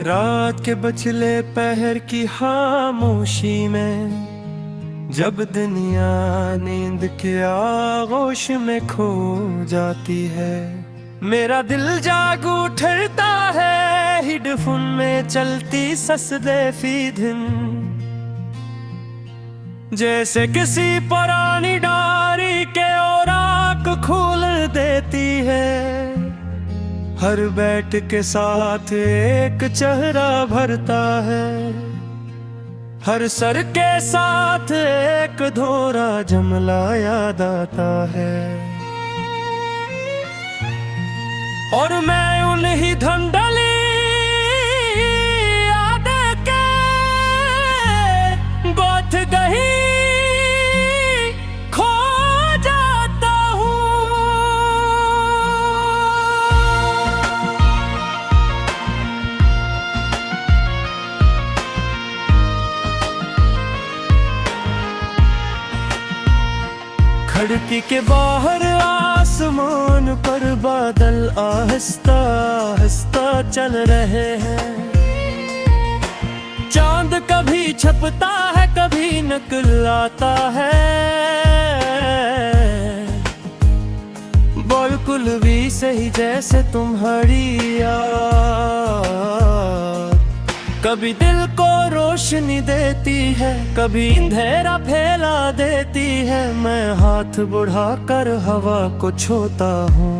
रात के बचले पहर की खामोशी में, जब दुनिया नींद के आगोश में खो जाती है, मेरा दिल जाग उठता है हेडफोन में चलती ससदे फी दिन। जैसे किसी पुरानी डायरी के ओराक खोल देती है, हर बैठ के साथ एक चेहरा भरता है, हर सर के साथ एक धोरा जमला याद आता है। और मैं उन्हीं धंधली यादें के गोथ गही खो जाता हूँ। खिड़की के बाहर आसमान पर बादल आहिस्ता आहिस्ता चल रहे हैं। चांद कभी छपता है कभी नकल आता है, बिल्कुल भी सही जैसे तुम्हारी याद कभी दिल को रोशनी देती है, कभी अंधेरा फैला देती है। मैं हाथ बढ़ाकर हवा को छूता हूँ,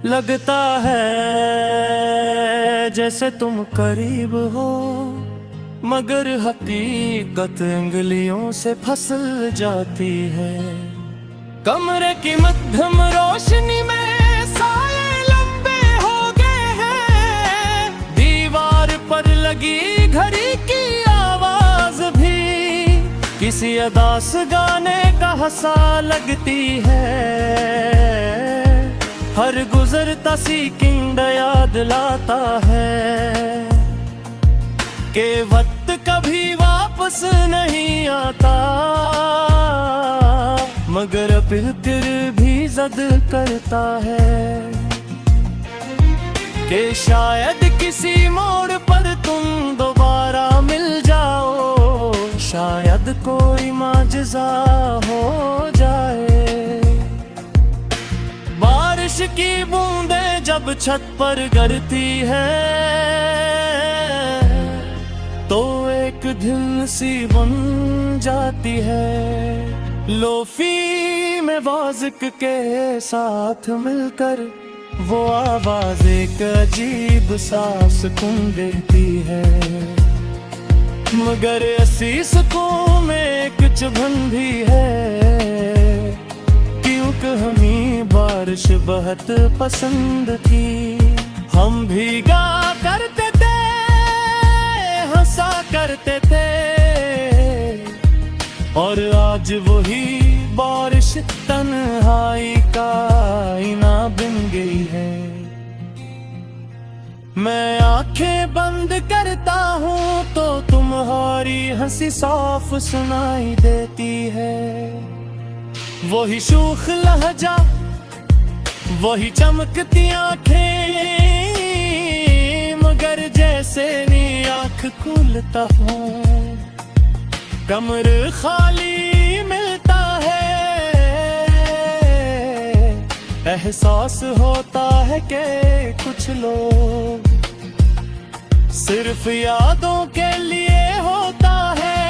लगता है जैसे तुम करीब हो, मगर हकीकत उंगलियों से फिसल जाती है। कमरे की मध्यम रोशनी में साए लंबे हो गए हैं, दीवार पर लगी घड़ी की आवाज भी किसी अदास गाने का हंसा लगती है। हर गुजरता सेकंड याद लाता है कि वक्त कभी वापस नहीं आता, मगर फिर भी जिद करता है कि शायद किसी मोड़ पर तुम दोबारा मिल जाओ, शायद कोई माजज़ा हो जाए। बारिश की बूंदें जब छत पर गिरती है, तो एक दिल सी बन जाती है। लोफी में वाज़िक के साथ मिलकर वो आवाज एक अजीब सा सुकून देती है, मगर ऐसी सुकून में कुछ चुभन भी है, क्योंकि हमें बारिश बहुत पसंद थी। हम भीगा करते थे, हंसा करते थे, और आज वही बारिश तन्हाई का आईना बन गई है। मैं आंखें बंद करता हूँ तो तुम्हारी हंसी साफ सुनाई देती है। वही शूख लहजा, वही चमकती आंखें, मगर जैसे नी आँख खुलता हूँ कमर खाली मिलता है। एहसास होता है कि कुछ लोग सिर्फ यादों के लिए होता है,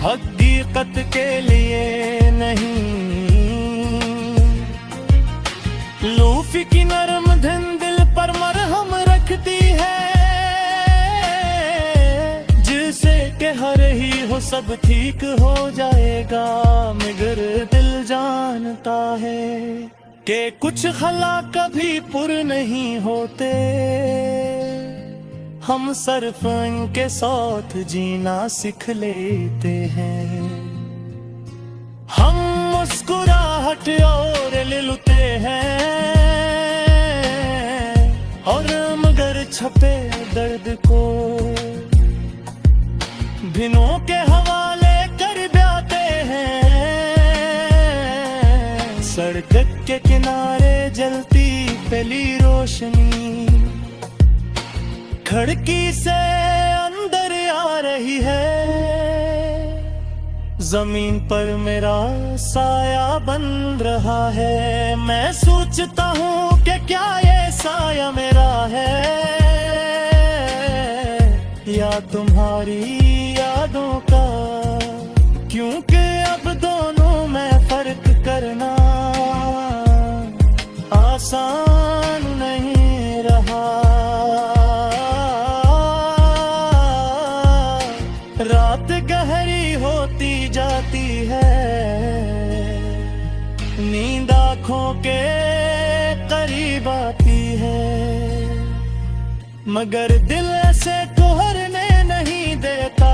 हकीकत के लिए नहीं। लूफी की नरम धुन दिल पर मरहम रखती है, के हर ही हो सब ठीक हो जाएगा, मगर दिल जानता है कि कुछ खला कभी पुर नहीं होते। हम सिर्फ इनके साथ जीना सीख लेते हैं। हम मुस्कुराहट और लेते हैं, और मगर छपे दर्द को दिनों के हवाले कर जाते हैं। सड़क के किनारे जलती पहली रोशनी खिड़की से अंदर आ रही है। जमीन पर मेरा साया बन रहा है। मैं सोचता हूँ कि क्या ये साया मेरा है या तुम्हारी यादों का, क्योंकि अब दोनों में फर्क करना आसान नहीं रहा। रात गहरी होती जाती है, नींद आँखों के करीब आती है, मगर दिल ऐसे ठहरने नहीं देता।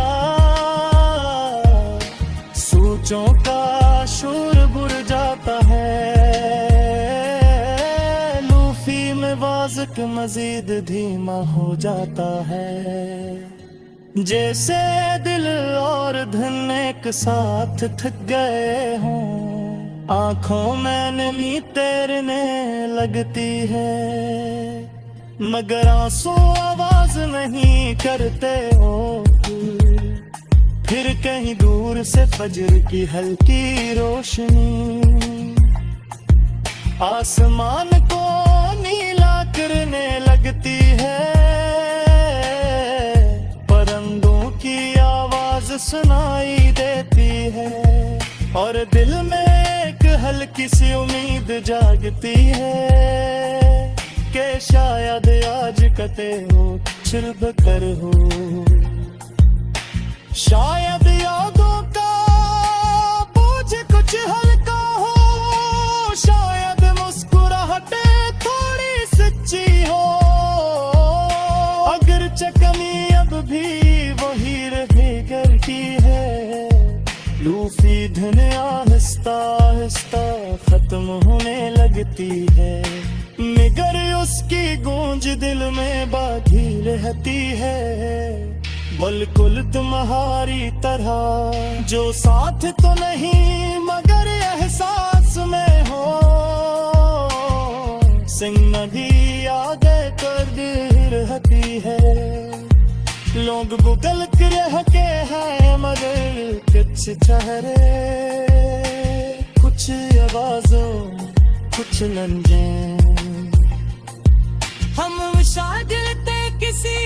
सोचों का शोर बुर जाता है, लूफी में वाज़क मजीद धीमा हो जाता है। जैसे दिल और धन एक साथ थक गए हों, आंखों में नमी तैरने लगती है, मगर आंसू आवाज नहीं करते हो। फिर कहीं दूर से फजर की हल्की रोशनी आसमान को नीला करने लगती है। परिंदों की आवाज सुनाई देती है और दिल में एक हल्की सी उम्मीद जागती है कि शायद आज कते हो छिलब कर हो। शायद यादों का बोझ कुछ हल्का हो, शायद मुस्कुराहटें थोड़ी सच्ची हो। अगर कमी अब भी वही रहे करती है, लूफी धुन आहिस्ता आहिस्ता खत्म होने लगती है, मगर उसकी गूंज दिल में बाकी रहती है। बिल्कुल तुम्हारी तरह जो साथ तो नहीं मगर एहसास में हो। सिंह नदी आगे कर रहती है, लोग बुगल के रह के हैं मगर कुछ ठहरे, कुछ आवाजों कुछ लंजे। हम शायद किसी